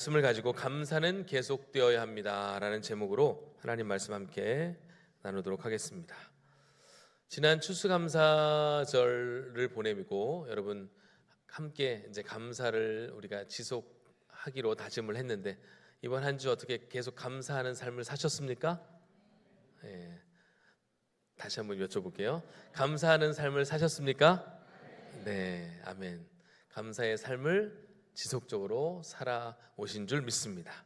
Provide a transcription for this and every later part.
말씀을 가지고 감사는 계속되어야 합니다라는 제목으로 하나님 말씀 함께 나누도록 하겠습니다. 지난 추수감사절을 보내고 여러분 함께 이제 감사를 우리가 지속하기로 다짐을 했는데 이번 한 주 어떻게 계속 감사하는 삶을 사셨습니까? 다시 한번 여쭤볼게요. 감사하는 삶을 사셨습니까? 네, 아멘. 감사의 삶을 지속적으로 살아오신 줄 믿습니다.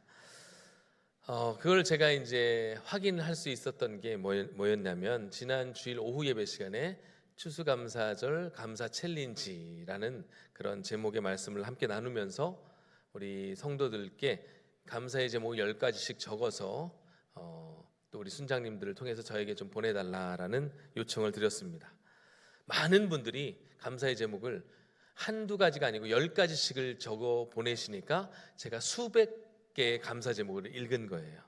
그걸 제가 이제 확인할 수 있었던 게 뭐였냐면 지난 주일 오후 예배 시간에 추수감사절 감사 챌린지라는 그런 제목의 말씀을 함께 나누면서 우리 성도들께 감사의 제목 10가지씩 적어서 또 우리 순장님들을 통해서 저에게 좀 보내달라라는 요청을 드렸습니다. 많은 분들이 감사의 제목을 한두 가지가 아니고 10가지씩을 적어 보내시니까 제가 수백 개의 감사 제목을 읽은 거예요.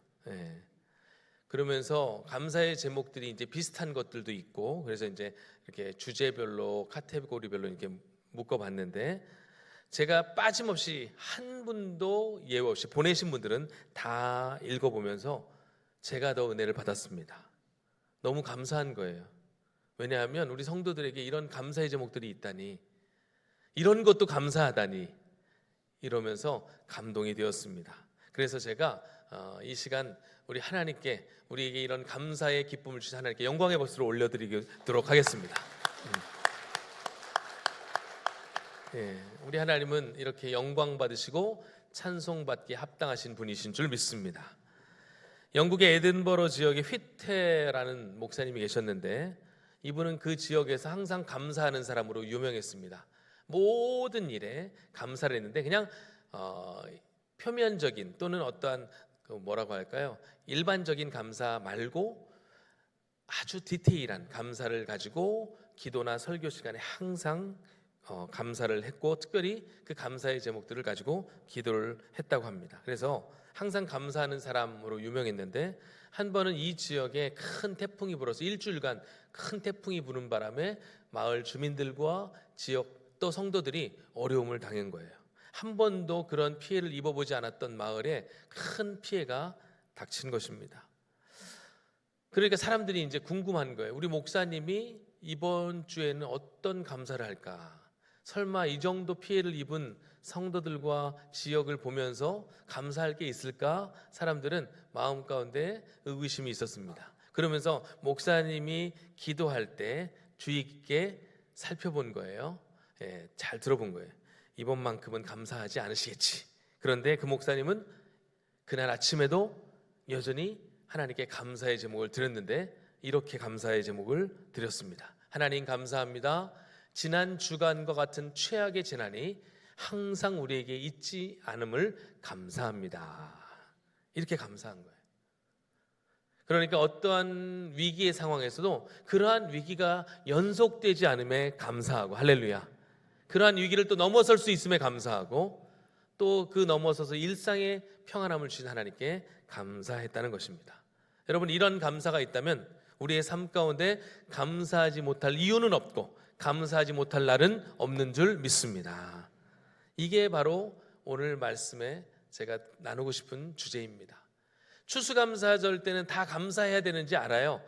그러면서 감사의 제목들이 이제 비슷한 것들도 있고 그래서 이제 이렇게 주제별로 카테고리별로 이렇게 묶어봤는데 제가 빠짐없이 한 분도 예외 없이 보내신 분들은 다 읽어보면서 제가 더 은혜를 받았습니다. 너무 감사한 거예요. 왜냐하면 우리 성도들에게 이런 감사의 제목들이 있다니, 이런 것도 감사하다니 이러면서 감동이 되었습니다. 그래서 제가 이 시간 우리 하나님께 우리에게 이런 감사의 기쁨을 주신 하나님께 영광의 박수를 올려드리도록 하겠습니다. 우리 하나님은 이렇게 영광 받으시고 찬송받기에 합당하신 분이신 줄 믿습니다. 영국의 에든버러 지역에 휘테라는 목사님이 계셨는데 이분은 그 지역에서 항상 감사하는 사람으로 유명했습니다. 모든 일에 감사를 했는데 그냥 표면적인 또는 어떠한 뭐라고 할까요? 일반적인 감사 말고 아주 디테일한 감사를 가지고 기도나 설교 시간에 항상 감사를 했고 특별히 그 감사의 제목들을 가지고 기도를 했다고 합니다. 그래서 항상 감사하는 사람으로 유명했는데 한 번은 이 지역에 큰 태풍이 불어서 일주일간 큰 태풍이 부는 바람에 마을 주민들과 지역 또 성도들이 어려움을 당한 거예요. 한 번도 그런 피해를 입어보지 않았던 마을에 큰 피해가 닥친 것입니다. 그러니까 사람들이 이제 궁금한 거예요. 우리 목사님이 이번 주에는 어떤 감사를 할까? 설마 이 정도 피해를 입은 성도들과 지역을 보면서 감사할 게 있을까? 사람들은 마음 가운데 의구심이 있었습니다. 그러면서 목사님이 기도할 때 주의 깊게 살펴본 거예요. 잘 들어본 거예요. 이번만큼은 감사하지 않으시겠지. 그런데 그 목사님은 그날 아침에도 여전히 하나님께 감사의 제목을 드렸는데 이렇게 감사의 제목을 드렸습니다. 하나님 감사합니다. 지난 주간과 같은 최악의 재난이 항상 우리에게 있지 않음을 감사합니다. 이렇게 감사한 거예요. 그러니까 어떠한 위기의 상황에서도 그러한 위기가 연속되지 않음에 감사하고, 할렐루야. 그러한 위기를 또 넘어설 수 있음에 감사하고 또 그 넘어서서 일상의 평안함을 주신 하나님께 감사했다는 것입니다. 여러분, 이런 감사가 있다면 우리의 삶 가운데 감사하지 못할 이유는 없고 감사하지 못할 날은 없는 줄 믿습니다. 이게 바로 오늘 말씀에 제가 나누고 싶은 주제입니다. 추수감사절 때는 다 감사해야 되는지 알아요.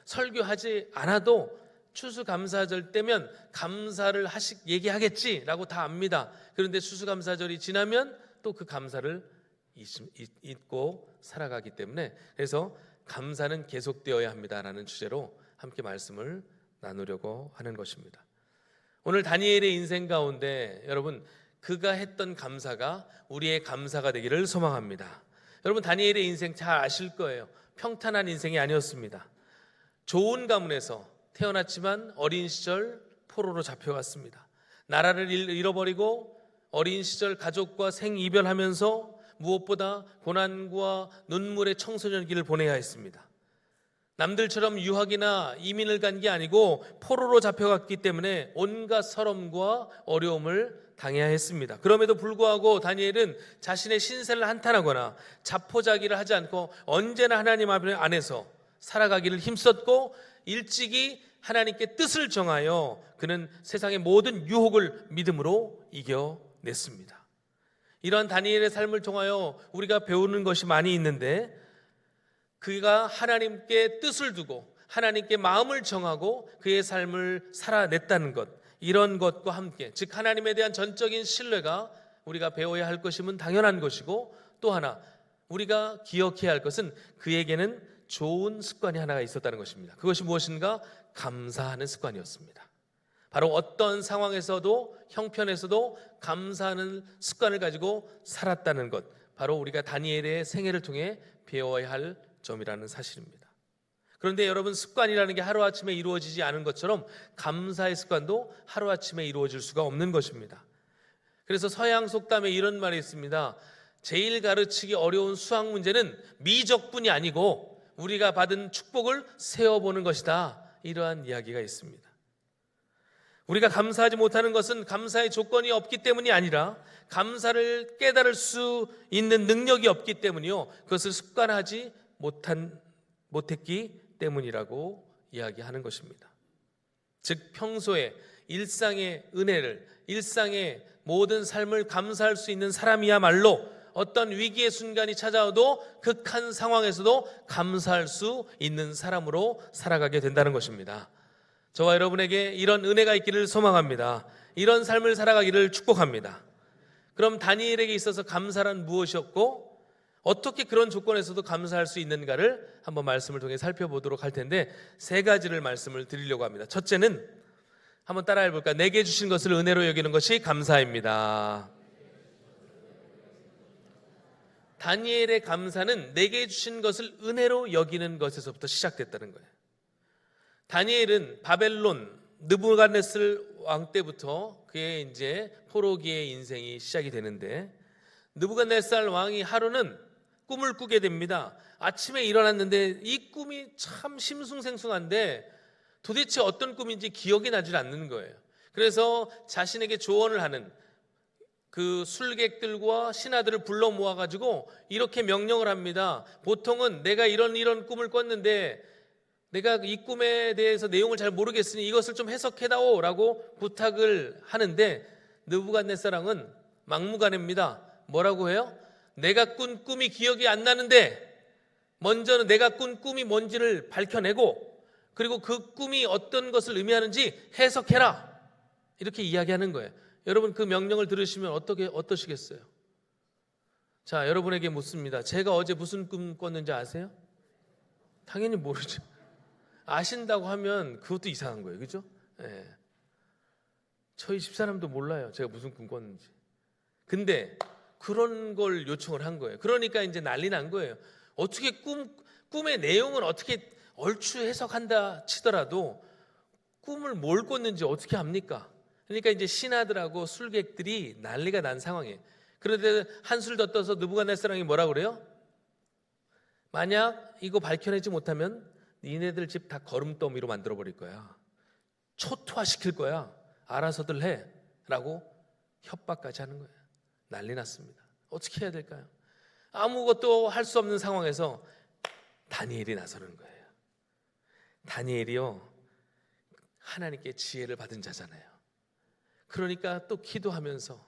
설교하지 않아도 추수감사절 때면 감사를 얘기하겠지라고 다 압니다. 그런데 추수감사절이 지나면 또 그 감사를 잊고 살아가기 때문에 그래서 감사는 계속되어야 합니다라는 주제로 함께 말씀을 나누려고 하는 것입니다. 오늘 다니엘의 인생 가운데 여러분 그가 했던 감사가 우리의 감사가 되기를 소망합니다. 여러분 다니엘의 인생 잘 아실 거예요. 평탄한 인생이 아니었습니다. 좋은 가문에서 태어났지만 어린 시절 포로로 잡혀갔습니다. 나라를 잃어버리고 어린 시절 가족과 생이별하면서 무엇보다 고난과 눈물의 청소년기를 보내야 했습니다. 남들처럼 유학이나 이민을 간 게 아니고 포로로 잡혀갔기 때문에 온갖 서름과 어려움을 당해야 했습니다. 그럼에도 불구하고 다니엘은 자신의 신세를 한탄하거나 자포자기를 하지 않고 언제나 하나님 안에서 살아가기를 힘썼고 일찍이 하나님께 뜻을 정하여 그는 세상의 모든 유혹을 믿음으로 이겨냈습니다. 이러한 다니엘의 삶을 통하여 우리가 배우는 것이 많이 있는데, 그가 하나님께 뜻을 두고 하나님께 마음을 정하고 그의 삶을 살아냈다는 것, 이런 것과 함께, 즉 하나님에 대한 전적인 신뢰가 우리가 배워야 할 것임은 당연한 것이고, 또 하나 우리가 기억해야 할 것은 그에게는 좋은 습관이 하나가 있었다는 것입니다. 그것이 무엇인가? 감사하는 습관이었습니다. 바로 어떤 상황에서도, 형편에서도 감사하는 습관을 가지고 살았다는 것, 바로 우리가 다니엘의 생애를 통해 배워야 할 점이라는 사실입니다. 그런데 여러분, 습관이라는 게 하루아침에 이루어지지 않은 것처럼 감사의 습관도 하루아침에 이루어질 수가 없는 것입니다. 그래서 서양 속담에 이런 말이 있습니다. 제일 가르치기 어려운 수학 문제는 미적분이 아니고 우리가 받은 축복을 세어보는 것이다, 이러한 이야기가 있습니다. 우리가 감사하지 못하는 것은 감사의 조건이 없기 때문이 아니라 감사를 깨달을 수 있는 능력이 없기 때문이요, 그것을 습관하지 못했기 때문이라고 이야기하는 것입니다. 즉 평소에 일상의 은혜를, 일상의 모든 삶을 감사할 수 있는 사람이야말로 어떤 위기의 순간이 찾아와도 극한 상황에서도 감사할 수 있는 사람으로 살아가게 된다는 것입니다. 저와 여러분에게 이런 은혜가 있기를 소망합니다. 이런 삶을 살아가기를 축복합니다. 그럼 다니엘에게 있어서 감사란 무엇이었고, 어떻게 그런 조건에서도 감사할 수 있는가를 한번 말씀을 통해 살펴보도록 할 텐데, 세 가지를 말씀을 드리려고 합니다. 첫째는 한번 따라해 볼까요? 내게 주신 것을 은혜로 여기는 것이 감사입니다. 다니엘의 감사는 내게 주신 것을 은혜로 여기는 것에서부터 시작됐다는 거예요. 다니엘은 바벨론 느부갓네살 왕 때부터 그의 이제 포로기의 인생이 시작이 되는데, 느부갓네살 왕이 하루는 꿈을 꾸게 됩니다. 아침에 일어났는데 이 꿈이 참 심숭생숭한데 도대체 어떤 꿈인지 기억이 나질 않는 거예요. 그래서 자신에게 조언을 하는 그 술객들과 신하들을 불러 모아가지고 이렇게 명령을 합니다. 보통은 내가 이런 꿈을 꿨는데 내가 이 꿈에 대해서 내용을 잘 모르겠으니 이것을 좀 해석해다오 라고 부탁을 하는데, 느부갓네살 왕은 막무가내입니다. 뭐라고 해요? 내가 꾼 꿈이 기억이 안 나는데 먼저는 내가 꾼 꿈이 뭔지를 밝혀내고, 그리고 그 꿈이 어떤 것을 의미하는지 해석해라, 이렇게 이야기하는 거예요. 여러분, 그 명령을 들으시면 어떠시겠어요? 자, 여러분에게 묻습니다. 제가 어제 무슨 꿈 꿨는지 아세요? 당연히 모르죠. 아신다고 하면 그것도 이상한 거예요. 그죠? 네. 저희 집사람도 몰라요, 제가 무슨 꿈 꿨는지. 근데 그런 걸 요청을 한 거예요. 그러니까 이제 난리 난 거예요. 어떻게 꿈의 내용을 어떻게 얼추 해석한다 치더라도 꿈을 뭘 꿨는지 어떻게 합니까? 그러니까 이제 신하들하고 술객들이 난리가 난 상황이에요. 그런데 한술 더 떠서 느부갓네살 왕이 뭐라고 그래요? 만약 이거 밝혀내지 못하면 니네들 집 다 거름더미로 만들어버릴 거야. 초토화시킬 거야. 알아서들 해. 라고 협박까지 하는 거예요. 난리 났습니다. 어떻게 해야 될까요? 아무것도 할 수 없는 상황에서 다니엘이 나서는 거예요. 다니엘이요, 하나님께 지혜를 받은 자잖아요. 그러니까 또 기도하면서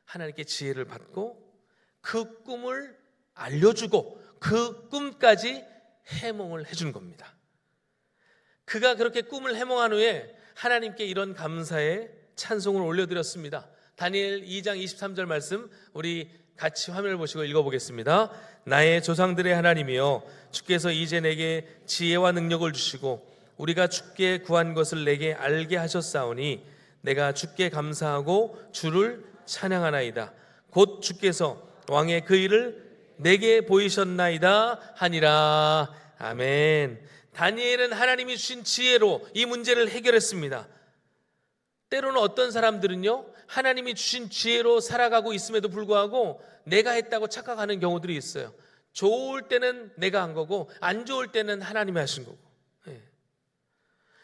하나님께 지혜를 받고 그 꿈을 알려주고 그 꿈까지 해몽을 해준 겁니다. 그가 그렇게 꿈을 해몽한 후에 하나님께 이런 감사의 찬송을 올려드렸습니다. 다니엘 2장 23절 말씀 우리 같이 화면을 보시고 읽어보겠습니다. 나의 조상들의 하나님이여, 주께서 이제 내게 지혜와 능력을 주시고 우리가 주께 구한 것을 내게 알게 하셨사오니 내가 주께 감사하고 주를 찬양하나이다. 곧 주께서 왕의 그 일을 내게 보이셨나이다 하니라. 아멘. 다니엘은 하나님이 주신 지혜로 이 문제를 해결했습니다. 때로는 어떤 사람들은요, 하나님이 주신 지혜로 살아가고 있음에도 불구하고 내가 했다고 착각하는 경우들이 있어요. 좋을 때는 내가 한 거고 안 좋을 때는 하나님이 하신 거고.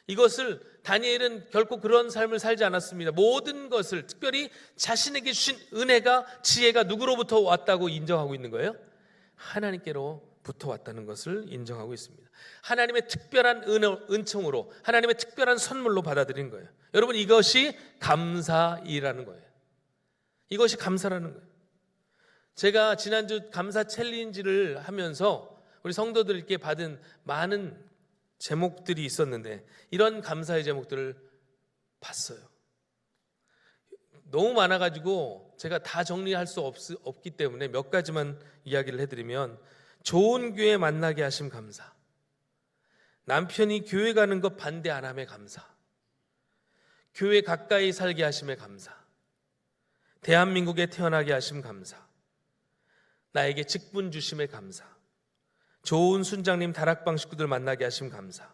이것을 다니엘은 결코 그런 삶을 살지 않았습니다. 모든 것을, 특별히 자신에게 주신 은혜가, 지혜가 누구로부터 왔다고 인정하고 있는 거예요? 하나님께로부터 왔다는 것을 인정하고 있습니다. 하나님의 특별한 은총으로, 하나님의 특별한 선물로 받아들인 거예요. 여러분, 이것이 감사이라는 거예요. 이것이 감사라는 거예요. 제가 지난주 감사 챌린지를 하면서 우리 성도들께 받은 많은 제목들이 있었는데 이런 감사의 제목들을 봤어요. 너무 많아가지고 제가 다 정리할 수 없기 때문에 몇 가지만 이야기를 해드리면, 좋은 교회 만나게 하심 감사, 남편이 교회 가는 것 반대 안 함에 감사, 교회 가까이 살게 하심에 감사, 대한민국에 태어나게 하심 감사, 나에게 직분 주심에 감사, 좋은 순장님 다락방 식구들 만나게 하심 감사,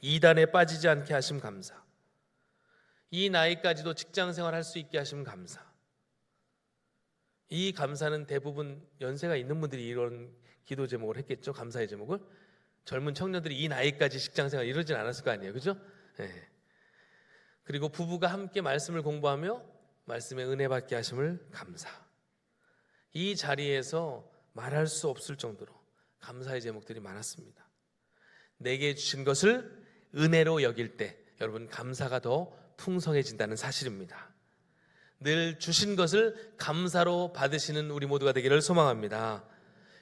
이단에 빠지지 않게 하심 감사, 이 나이까지도 직장 생활할 수 있게 하심 감사. 이 감사는 대부분 연세가 있는 분들이 이런 기도 제목을 했겠죠. 감사의 제목을. 젊은 청년들이 이 나이까지 직장 생활 이러진 않았을 거 아니에요, 그죠? 네. 그리고 부부가 함께 말씀을 공부하며 말씀의 은혜 받게 하심을 감사. 이 자리에서 말할 수 없을 정도로 감사의 제목들이 많았습니다. 내게 주신 것을 은혜로 여길 때 여러분 감사가 더 풍성해진다는 사실입니다. 늘 주신 것을 감사로 받으시는 우리 모두가 되기를 소망합니다.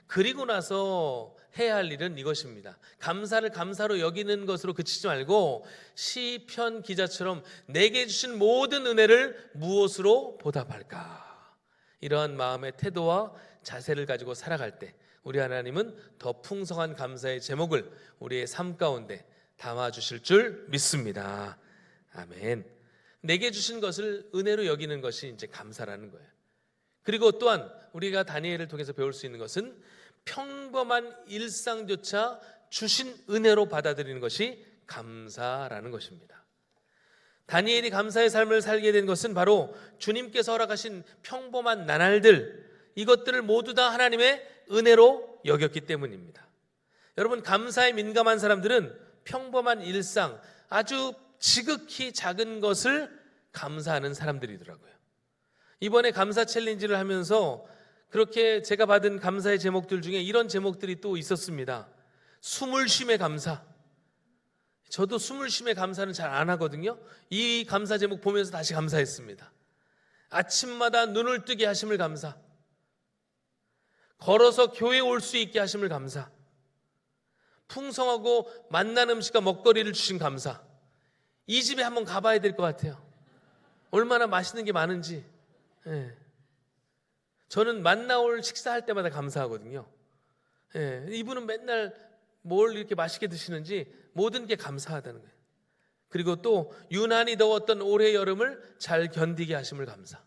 그리고 나서 해야 할 일은 이것입니다. 감사를 감사로 여기는 것으로 그치지 말고 시편 기자처럼 내게 주신 모든 은혜를 무엇으로 보답할까? 이러한 마음의 태도와 자세를 가지고 살아갈 때 우리 하나님은 더 풍성한 감사의 제목을 우리의 삶 가운데 담아주실 줄 믿습니다. 아멘. 내게 주신 것을 은혜로 여기는 것이 이제 감사라는 거예요. 그리고 또한 우리가 다니엘을 통해서 배울 수 있는 것은 평범한 일상조차 주신 은혜로 받아들이는 것이 감사라는 것입니다. 다니엘이 감사의 삶을 살게 된 것은 바로 주님께서 허락하신 평범한 나날들, 이것들을 모두 다 하나님의 은혜로 여겼기 때문입니다. 여러분, 감사에 민감한 사람들은 평범한 일상, 아주 지극히 작은 것을 감사하는 사람들이더라고요. 이번에 감사 챌린지를 하면서 그렇게 제가 받은 감사의 제목들 중에 이런 제목들이 또 있었습니다. 숨을 쉼에 감사. 저도 숨을 쉼에 감사는 잘 안 하거든요. 이 감사 제목 보면서 다시 감사했습니다. 아침마다 눈을 뜨게 하심을 감사. 걸어서 교회에 올 수 있게 하심을 감사. 풍성하고 맛난 음식과 먹거리를 주신 감사. 이 집에 한번 가봐야 될 것 같아요. 얼마나 맛있는 게 많은지. 예. 저는 맛나올 식사할 때마다 감사하거든요. 예. 이분은 맨날 뭘 이렇게 맛있게 드시는지 모든 게 감사하다는 거예요. 그리고 또 유난히 더웠던 올해 여름을 잘 견디게 하심을 감사.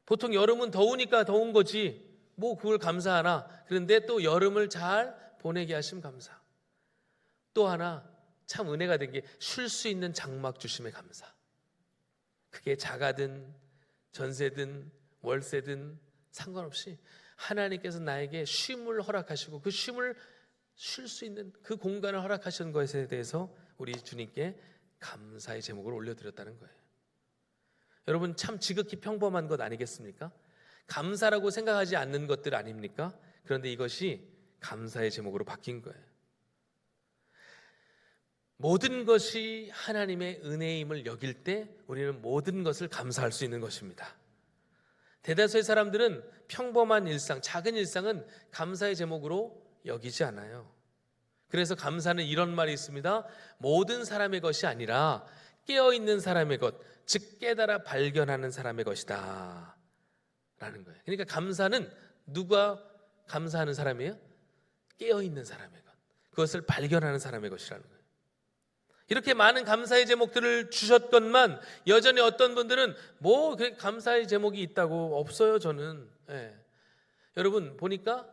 보통 여름은 더우니까 더운 거지 뭐 그걸 감사하나. 그런데 또 여름을 잘 보내게 하심 감사. 또 하나 참 은혜가 된 게 쉴 수 있는 장막 주심에 감사. 그게 자가든 전세든 월세든 상관없이 하나님께서 나에게 쉼을 허락하시고 그 쉼을 쉴 수 있는 그 공간을 허락하신 것에 대해서 우리 주님께 감사의 제목을 올려드렸다는 거예요. 여러분, 참 지극히 평범한 것 아니겠습니까? 감사라고 생각하지 않는 것들 아닙니까? 그런데 이것이 감사의 제목으로 바뀐 거예요. 모든 것이 하나님의 은혜임을 여길 때 우리는 모든 것을 감사할 수 있는 것입니다. 대다수의 사람들은 평범한 일상, 작은 일상은 감사의 제목으로 여기지 않아요. 그래서 감사는 이런 말이 있습니다. 모든 사람의 것이 아니라 깨어있는 사람의 것, 즉 깨달아 발견하는 사람의 것이다 라는 거예요. 그러니까 감사는 누가 감사하는 사람이에요? 깨어있는 사람의 것, 그것을 발견하는 사람의 것이라는 거예요. 이렇게 많은 감사의 제목들을 주셨건만 여전히 어떤 분들은 뭐 감사의 제목이 있다고 없어요. 저는 여러분 보니까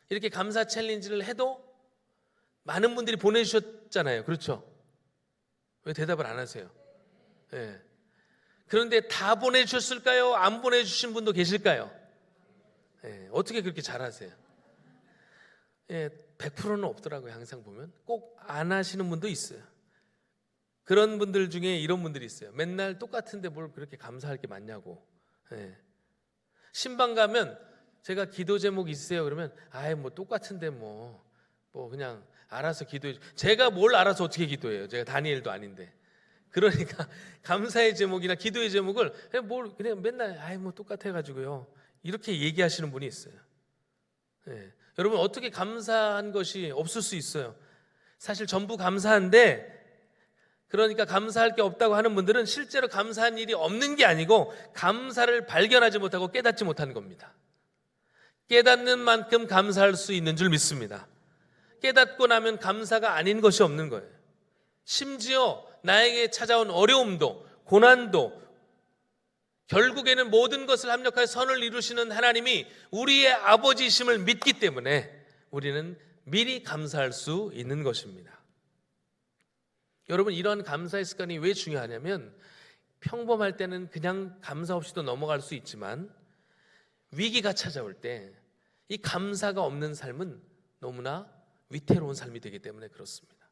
이렇게 감사 챌린지를 해도 많은 분들이 보내주셨잖아요. 그렇죠? 왜 대답을 안 하세요? 그런데 다 보내주셨을까요? 안 보내주신 분도 계실까요? 어떻게 그렇게 잘하세요? 100%는 없더라고요. 항상 보면 꼭 안 하시는 분도 있어요. 그런 분들 중에 이런 분들이 있어요. 맨날 똑같은데 뭘 그렇게 감사할 게 많냐고. 신방 가면 제가 기도 제목 있으세요? 그러면 아예 뭐 똑같은데 뭐 그냥 알아서 기도해. 제가 뭘 알아서 어떻게 기도해요? 제가 다니엘도 아닌데. 그러니까 감사의 제목이나 기도의 제목을 그냥 맨날 아예 뭐 똑같아 가지고요. 이렇게 얘기하시는 분이 있어요. 예. 여러분, 어떻게 감사한 것이 없을 수 있어요? 사실 전부 감사한데, 그러니까 감사할 게 없다고 하는 분들은 실제로 감사한 일이 없는 게 아니고 감사를 발견하지 못하고 깨닫지 못하는 겁니다. 깨닫는 만큼 감사할 수 있는 줄 믿습니다. 깨닫고 나면 감사가 아닌 것이 없는 거예요. 심지어 나에게 찾아온 어려움도, 고난도, 결국에는 모든 것을 합력하여 선을 이루시는 하나님이 우리의 아버지이심을 믿기 때문에 우리는 미리 감사할 수 있는 것입니다. 여러분, 이러한 감사의 습관이 왜 중요하냐면, 평범할 때는 그냥 감사 없이도 넘어갈 수 있지만 위기가 찾아올 때 이 감사가 없는 삶은 너무나 위태로운 삶이 되기 때문에 그렇습니다.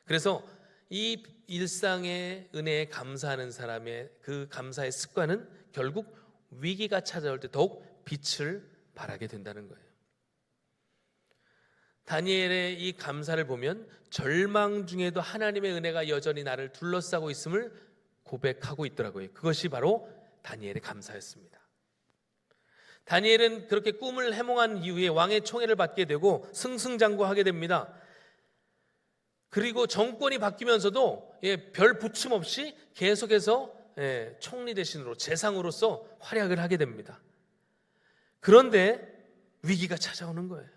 그래서 이 일상의 은혜에 감사하는 사람의 그 감사의 습관은 결국 위기가 찾아올 때 더욱 빛을 발하게 된다는 거예요. 다니엘의 이 감사를 보면 절망 중에도 하나님의 은혜가 여전히 나를 둘러싸고 있음을 고백하고 있더라고요. 그것이 바로 다니엘의 감사였습니다. 다니엘은 그렇게 꿈을 해몽한 이후에 왕의 총애를 받게 되고 승승장구하게 됩니다. 그리고 정권이 바뀌면서도 별 부침 없이 계속해서 총리 대신으로, 재상으로서 활약을 하게 됩니다. 그런데 위기가 찾아오는 거예요.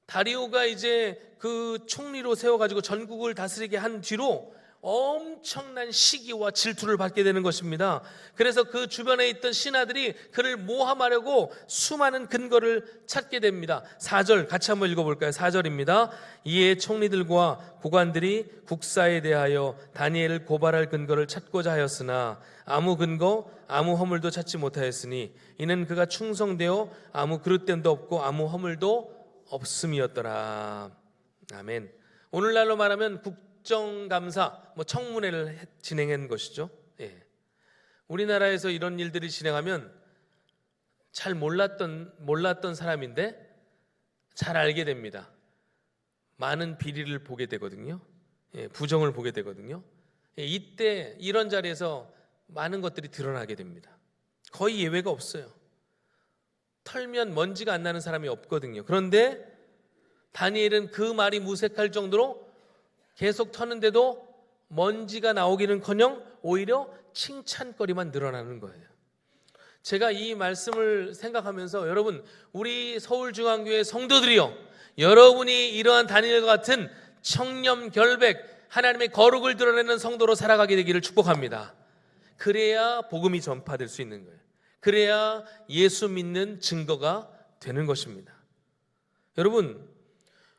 다리오가 이제 그 총리로 세워가지고 전국을 다스리게 한 뒤로 엄청난 시기와 질투를 받게 되는 것입니다. 그래서 그 주변에 있던 신하들이 그를 모함하려고 수많은 근거를 찾게 됩니다. 4절 같이 한번 읽어볼까요? 4절입니다. 이에 총리들과 고관들이 국사에 대하여 다니엘을 고발할 근거를 찾고자 하였으나 아무 근거, 아무 허물도 찾지 못하였으니 이는 그가 충성되어 아무 그릇됨도 없고 아무 허물도 없음이었더라. 아멘. 오늘날로 말하면 국정감사, 청문회를 진행한 것이죠. 우리나라에서 이런 일들이 진행하면 잘 몰랐던 사람인데 잘 알게 됩니다. 많은 비리를 보게 되거든요. 부정을 보게 되거든요. 이때 이런 자리에서 많은 것들이 드러나게 됩니다. 거의 예외가 없어요. 털면 먼지가 안 나는 사람이 없거든요. 그런데 다니엘은 그 말이 무색할 정도로 계속 터는데도 먼지가 나오기는커녕 오히려 칭찬거리만 늘어나는 거예요. 제가 이 말씀을 생각하면서 여러분, 우리 서울중앙교회 성도들이요, 여러분이 이러한 다니엘과 같은 청렴 결백, 하나님의 거룩을 드러내는 성도로 살아가게 되기를 축복합니다. 그래야 복음이 전파될 수 있는 거예요. 그래야 예수 믿는 증거가 되는 것입니다. 여러분,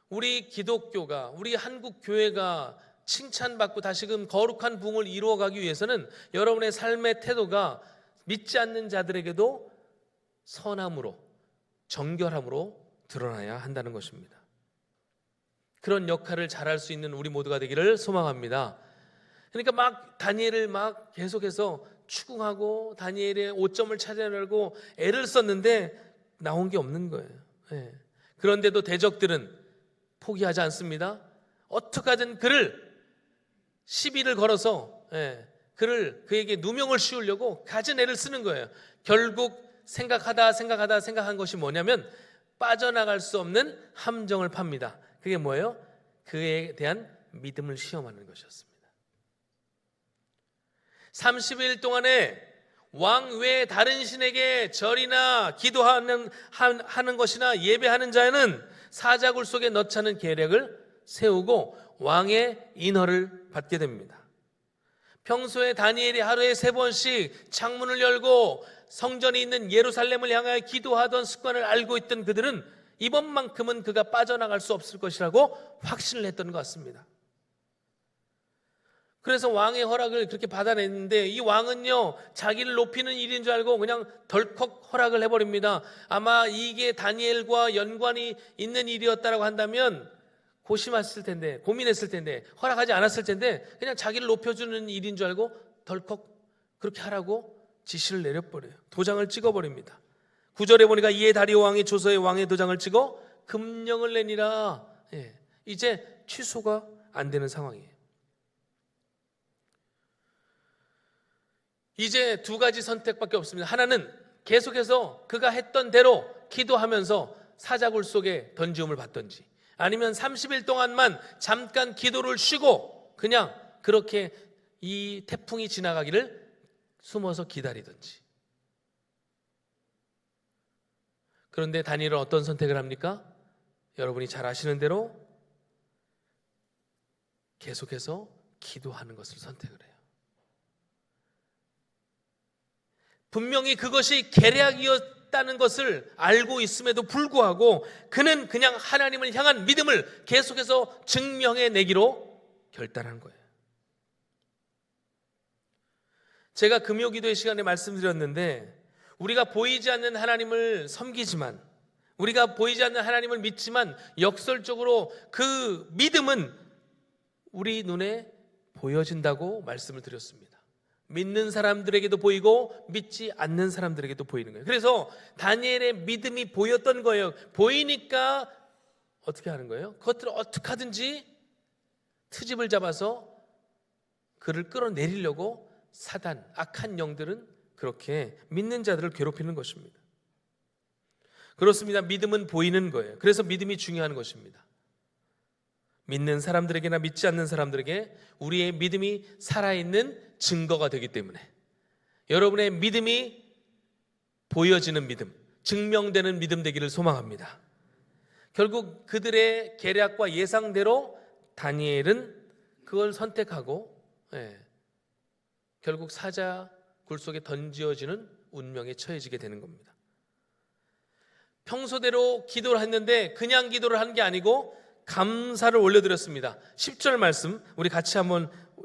우리 기독교가, 우리 한국 교회가 칭찬받고 다시금 거룩한 부흥을 이루어가기 위해서는 여러분의 삶의 태도가 믿지 않는 자들에게도 선함으로, 정결함으로 드러나야 한다는 것입니다. 그런 역할을 잘할 수 있는 우리 모두가 되기를 소망합니다. 그러니까 막 다니엘을 막 계속해서 추궁하고 다니엘의 오점을 찾아내려고 애를 썼는데 나온 게 없는 거예요. 그런데도 대적들은 포기하지 않습니다. 어떻게 하든 그를 시비를 걸어서 그에게 누명을 씌우려고 갖은 애를 쓰는 거예요. 결국 생각한 것이 뭐냐면 빠져나갈 수 없는 함정을 팝니다. 그게 뭐예요? 그에 대한 믿음을 시험하는 것이었습니다. 30일 동안에 왕 외에 다른 신에게 절이나 기도하는 것이나 예배하는 자는 사자굴 속에 넣자는 계략을 세우고 왕의 인허를 받게 됩니다. 평소에 다니엘이 하루에 3번씩 창문을 열고 성전이 있는 예루살렘을 향하여 기도하던 습관을 알고 있던 그들은 이번만큼은 그가 빠져나갈 수 없을 것이라고 확신을 했던 것 같습니다. 그래서 왕의 허락을 그렇게 받아냈는데 이 왕은요, 자기를 높이는 일인 줄 알고 그냥 덜컥 허락을 해버립니다. 아마 이게 다니엘과 연관이 있는 일이었다고 한다면 고민했을 텐데 허락하지 않았을 텐데 그냥 자기를 높여주는 일인 줄 알고 덜컥 그렇게 하라고 지시를 내려버려요. 도장을 찍어버립니다. 9절에 보니까 이에 다리오 왕이 조서에 왕의 도장을 찍어 금령을 내니라. 이제 취소가 안 되는 상황이에요. 이제 2가지 선택밖에 없습니다. 하나는 계속해서 그가 했던 대로 기도하면서 사자굴 속에 던지움을 받든지, 아니면 30일 동안만 잠깐 기도를 쉬고 그냥 그렇게 이 태풍이 지나가기를 숨어서 기다리든지. 그런데 다니엘은 어떤 선택을 합니까? 여러분이 잘 아시는 대로 계속해서 기도하는 것을 선택을 해요. 분명히 그것이 계략이었다는 것을 알고 있음에도 불구하고 그는 그냥 하나님을 향한 믿음을 계속해서 증명해 내기로 결단한 거예요. 제가 금요기도의 시간에 말씀드렸는데, 우리가 보이지 않는 하나님을 섬기지만, 우리가 보이지 않는 하나님을 믿지만 역설적으로 그 믿음은 우리 눈에 보여진다고 말씀을 드렸습니다. 믿는 사람들에게도 보이고 믿지 않는 사람들에게도 보이는 거예요. 그래서 다니엘의 믿음이 보였던 거예요. 보이니까 어떻게 하는 거예요? 그것들을 어떻게 하든지 트집을 잡아서 그를 끌어내리려고 사단, 악한 영들은 그렇게 믿는 자들을 괴롭히는 것입니다. 그렇습니다. 믿음은 보이는 거예요. 그래서 믿음이 중요한 것입니다. 믿는 사람들에게나 믿지 않는 사람들에게 우리의 믿음이 살아있는 증거가 되기 때문에, 여러분의 믿음이 보여지는 믿음, 증명되는 믿음 되기를 소망합니다. 결국 그들의 계략과 예상대로 다니엘은 그걸 선택하고 결국 사자 굴 속에 던지어지는 운명에 처해지게 되는 겁니다. 평소대로 기도를 했는데 그냥 기도를 한 게 아니고 감사를 올려드렸습니다. 10절 말씀 우리 같이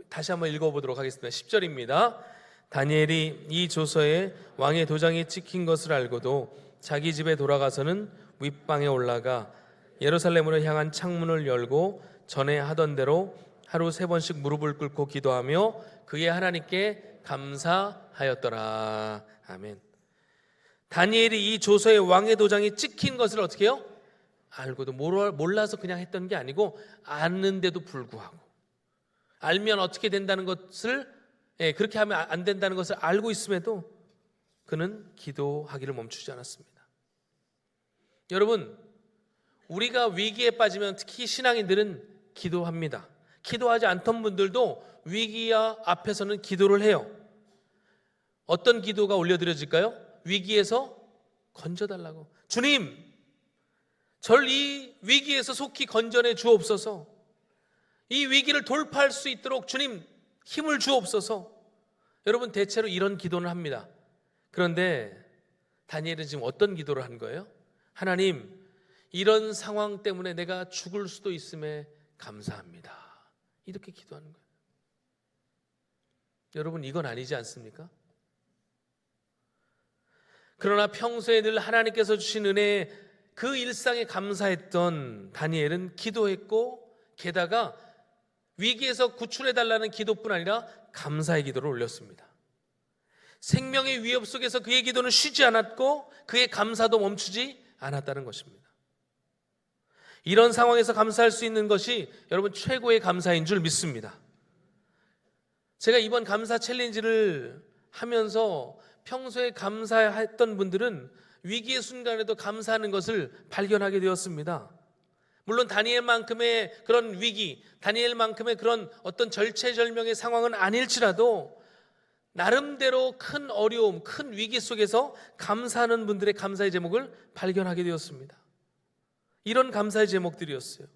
다시 한번 읽어보도록 하겠습니다. 10절입니다. 다니엘이 이 조서에 왕의 도장이 찍힌 것을 알고도 자기 집에 돌아가서는 윗방에 올라가 예루살렘으로 향한 창문을 열고 전에 하던 대로 하루 3번씩 무릎을 꿇고 기도하며 그의 하나님께 감사하였더라. 아멘. 다니엘이 이 조서에 왕의 도장이 찍힌 것을 어떻게 해요? 알고도, 몰라서 그냥 했던 게 아니고 아는데도 불구하고, 알면 어떻게 된다는 것을, 그렇게 하면 안 된다는 것을 알고 있음에도 그는 기도하기를 멈추지 않았습니다. 여러분, 우리가 위기에 빠지면 특히 신앙인들은 기도합니다. 기도하지 않던 분들도 위기야 앞에서는 기도를 해요. 어떤 기도가 올려드려질까요? 위기에서 건져달라고. 주님, 절 이 위기에서 속히 건져내 주옵소서. 이 위기를 돌파할 수 있도록 주님 힘을 주옵소서. 여러분, 대체로 이런 기도는 합니다. 그런데 다니엘은 지금 어떤 기도를 한 거예요? 하나님, 이런 상황 때문에 내가 죽을 수도 있음에 감사합니다. 이렇게 기도하는 거예요. 여러분, 이건 아니지 않습니까? 그러나 평소에 늘 하나님께서 주신 은혜에 그 일상에 감사했던 다니엘은 기도했고, 게다가 위기에서 구출해달라는 기도뿐 아니라 감사의 기도를 올렸습니다. 생명의 위협 속에서 그의 기도는 쉬지 않았고 그의 감사도 멈추지 않았다는 것입니다. 이런 상황에서 감사할 수 있는 것이 여러분 최고의 감사인 줄 믿습니다. 제가 이번 감사 챌린지를 하면서 평소에 감사했던 분들은 위기의 순간에도 감사하는 것을 발견하게 되었습니다. 물론 다니엘만큼의 그런 위기, 다니엘만큼의 그런 어떤 절체절명의 상황은 아닐지라도 나름대로 큰 어려움, 큰 위기 속에서 감사하는 분들의 감사의 제목을 발견하게 되었습니다. 이런 감사의 제목들이었어요.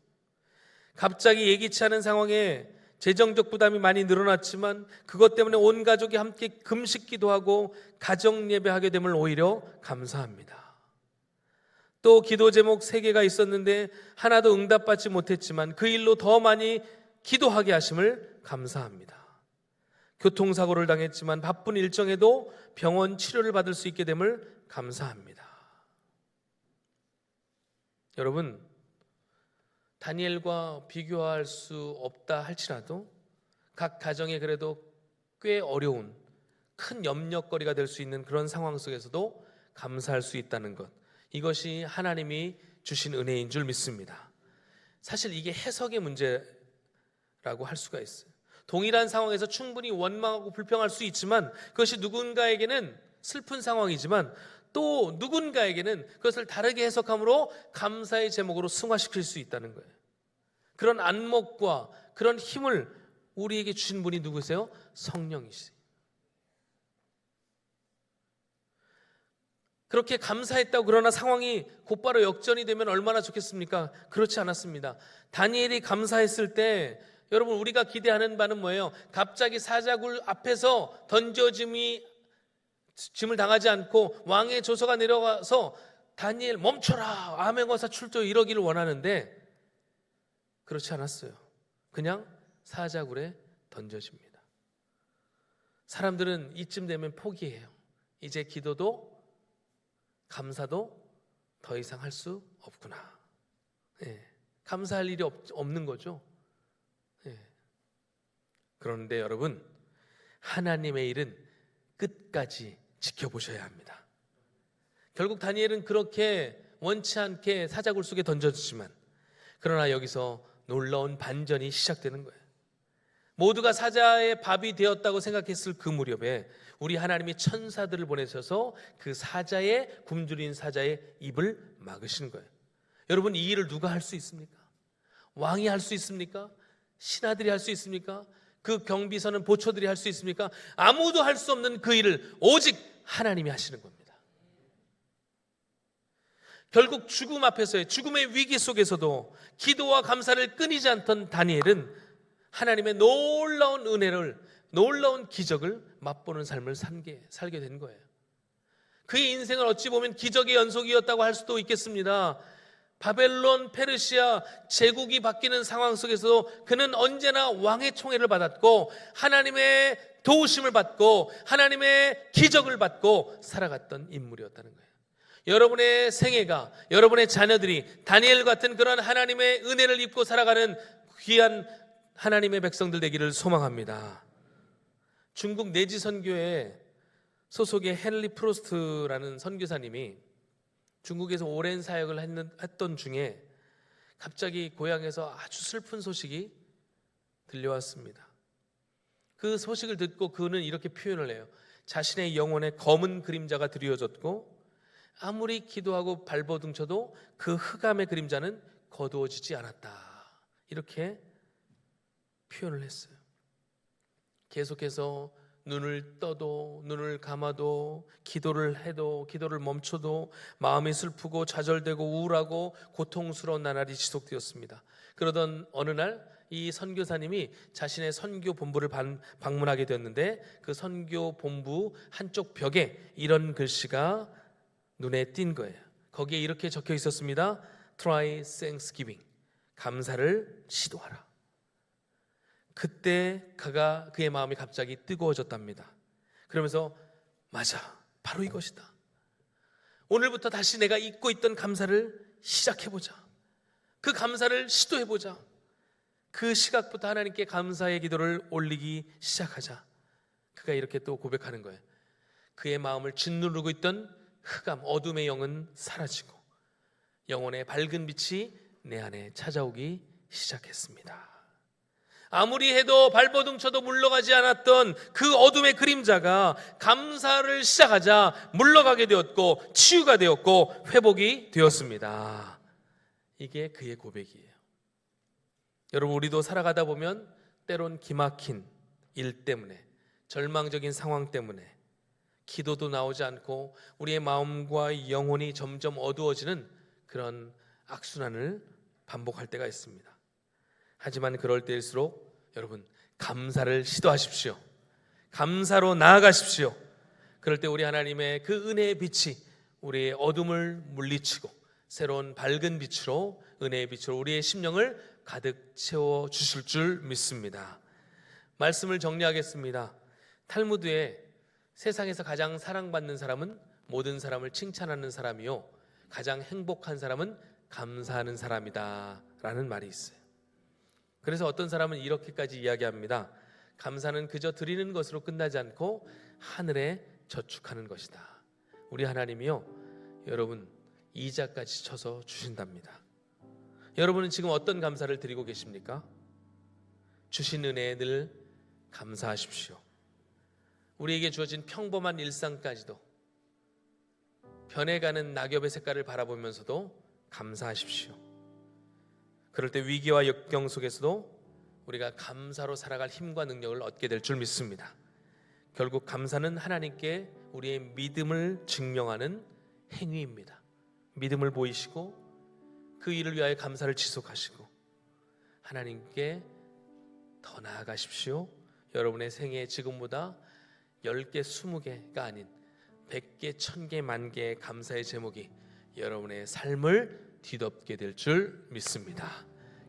갑자기 예기치 않은 상황에 재정적 부담이 많이 늘어났지만 그것 때문에 온 가족이 함께 금식 기도하고 가정 예배하게 됨을 오히려 감사합니다. 또 기도 제목 3개가 있었는데 하나도 응답받지 못했지만 그 일로 더 많이 기도하게 하심을 감사합니다. 교통사고를 당했지만 바쁜 일정에도 병원 치료를 받을 수 있게 됨을 감사합니다. 여러분, 다니엘과 비교할 수 없다 할지라도 각 가정에 그래도 꽤 어려운 큰 염려거리가 될 수 있는 그런 상황 속에서도 감사할 수 있다는 것, 이것이 하나님이 주신 은혜인 줄 믿습니다. 사실 이게 해석의 문제라고 할 수가 있어요. 동일한 상황에서 충분히 원망하고 불평할 수 있지만 그것이 누군가에게는 슬픈 상황이지만 또 누군가에게는 그것을 다르게 해석함으로 감사의 제목으로 승화시킬 수 있다는 거예요. 그런 안목과 그런 힘을 우리에게 주신 분이 누구세요? 성령이세요. 그렇게 감사했다고 그러나 상황이 곧바로 역전이 되면 얼마나 좋겠습니까? 그렇지 않았습니다. 다니엘이 감사했을 때 여러분 우리가 기대하는 바는 뭐예요? 갑자기 사자굴 앞에서 짐을 당하지 않고 왕의 조서가 내려가서 다니엘 멈춰라 암행어사 출조 이러기를 원하는데 그렇지 않았어요. 그냥 사자굴에 던져집니다. 사람들은 이쯤 되면 포기해요. 이제 기도도 감사도 더 이상 할 수 없구나. 감사할 일이 없는 거죠. 그런데 여러분, 하나님의 일은 끝까지 지켜보셔야 합니다. 결국 다니엘은 그렇게 원치 않게 사자굴 속에 던져지지만 그러나 여기서 놀라운 반전이 시작되는 거예요. 모두가 사자의 밥이 되었다고 생각했을 그 무렵에 우리 하나님이 천사들을 보내셔서 그 사자의 굶주린 사자의 입을 막으시는 거예요. 여러분, 이 일을 누가 할 수 있습니까? 왕이 할 수 있습니까? 신하들이 할 수 있습니까? 그 경비서는 보초들이 할 수 있습니까? 아무도 할 수 없는 그 일을 오직 하나님이 하시는 겁니다. 결국 죽음 앞에서의 죽음의 위기 속에서도 기도와 감사를 끊이지 않던 다니엘은 하나님의 놀라운 은혜를, 놀라운 기적을 맛보는 삶을 살게 된 거예요. 그의 인생은 어찌 보면 기적의 연속이었다고 할 수도 있겠습니다. 바벨론, 페르시아 제국이 바뀌는 상황 속에서도 그는 언제나 왕의 총애를 받았고 하나님의 도우심을 받고 하나님의 기적을 받고 살아갔던 인물이었다는 거예요. 여러분의 생애가, 여러분의 자녀들이 다니엘 같은 그런 하나님의 은혜를 입고 살아가는 귀한 하나님의 백성들 되기를 소망합니다. 중국 내지 선교회 소속의 헨리 프로스트라는 선교사님이 중국에서 오랜 사역을 했던 중에 갑자기 고향에서 아주 슬픈 소식이 들려왔습니다. 그 소식을 듣고 그는 이렇게 표현을 해요. 자신의 영혼에 검은 그림자가 드리워졌고 아무리 기도하고 발버둥쳐도 그 흑암의 그림자는 거두어지지 않았다. 이렇게 표현을 했어요. 계속해서 눈을 떠도 눈을 감아도 기도를 해도 기도를 멈춰도 마음이 슬프고 좌절되고 우울하고 고통스러운 나날이 지속되었습니다. 그러던 어느 날 이 선교사님이 자신의 선교 본부를 방문하게 되었는데 그 선교 본부 한쪽 벽에 이런 글씨가 눈에 띈 거예요. 거기에 이렇게 적혀 있었습니다. Try Thanksgiving. 감사를 시도하라. 그때 그의 마음이 갑자기 뜨거워졌답니다. 그러면서 맞아, 바로 이것이다. 오늘부터 다시 내가 잊고 있던 감사를 시작해보자. 그 감사를 시도해보자. 그 시각부터 하나님께 감사의 기도를 올리기 시작하자. 그가 이렇게 또 고백하는 거예요. 그의 마음을 짓누르고 있던 흑암, 어둠의 영은 사라지고 영혼의 밝은 빛이 내 안에 찾아오기 시작했습니다. 아무리 해도 발버둥쳐도 물러가지 않았던 그 어둠의 그림자가 감사를 시작하자 물러가게 되었고 치유가 되었고 회복이 되었습니다. 이게 그의 고백이에요. 여러분, 우리도 살아가다 보면 때론 기막힌 일 때문에, 절망적인 상황 때문에 기도도 나오지 않고 우리의 마음과 영혼이 점점 어두워지는 그런 악순환을 반복할 때가 있습니다. 하지만 그럴 때일수록 여러분 감사를 시도하십시오. 감사로 나아가십시오. 그럴 때 우리 하나님의 그 은혜의 빛이 우리의 어둠을 물리치고 새로운 밝은 빛으로, 은혜의 빛으로 우리의 심령을 가득 채워 주실 줄 믿습니다. 말씀을 정리하겠습니다. 탈무드에 세상에서 가장 사랑받는 사람은 모든 사람을 칭찬하는 사람이요, 가장 행복한 사람은 감사하는 사람이다 라는 말이 있어요. 그래서 어떤 사람은 이렇게까지 이야기합니다. 감사는 그저 드리는 것으로 끝나지 않고 하늘에 저축하는 것이다. 우리 하나님이요, 여러분 이자까지 쳐서 주신답니다. 여러분은 지금 어떤 감사를 드리고 계십니까? 주신 은혜에 늘 감사하십시오. 우리에게 주어진 평범한 일상까지도 변해가는 낙엽의 색깔을 바라보면서도 감사하십시오. 그럴 때 위기와 역경 속에서도 우리가 감사로 살아갈 힘과 능력을 얻게 될 줄 믿습니다. 결국 감사는 하나님께 우리의 믿음을 증명하는 행위입니다. 믿음을 보이시고 그 일을 위하여 감사를 지속하시고 하나님께 더 나아가십시오. 여러분의 생애 지금보다 10개, 20개가 아닌 100개, 1000개, 10,000개의 감사의 제목이 여러분의 삶을 뒤덮게 될 줄 믿습니다.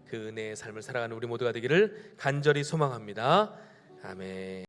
그 은혜의 삶을 살아가는 우리 모두가 되기를 간절히 소망합니다. 아멘.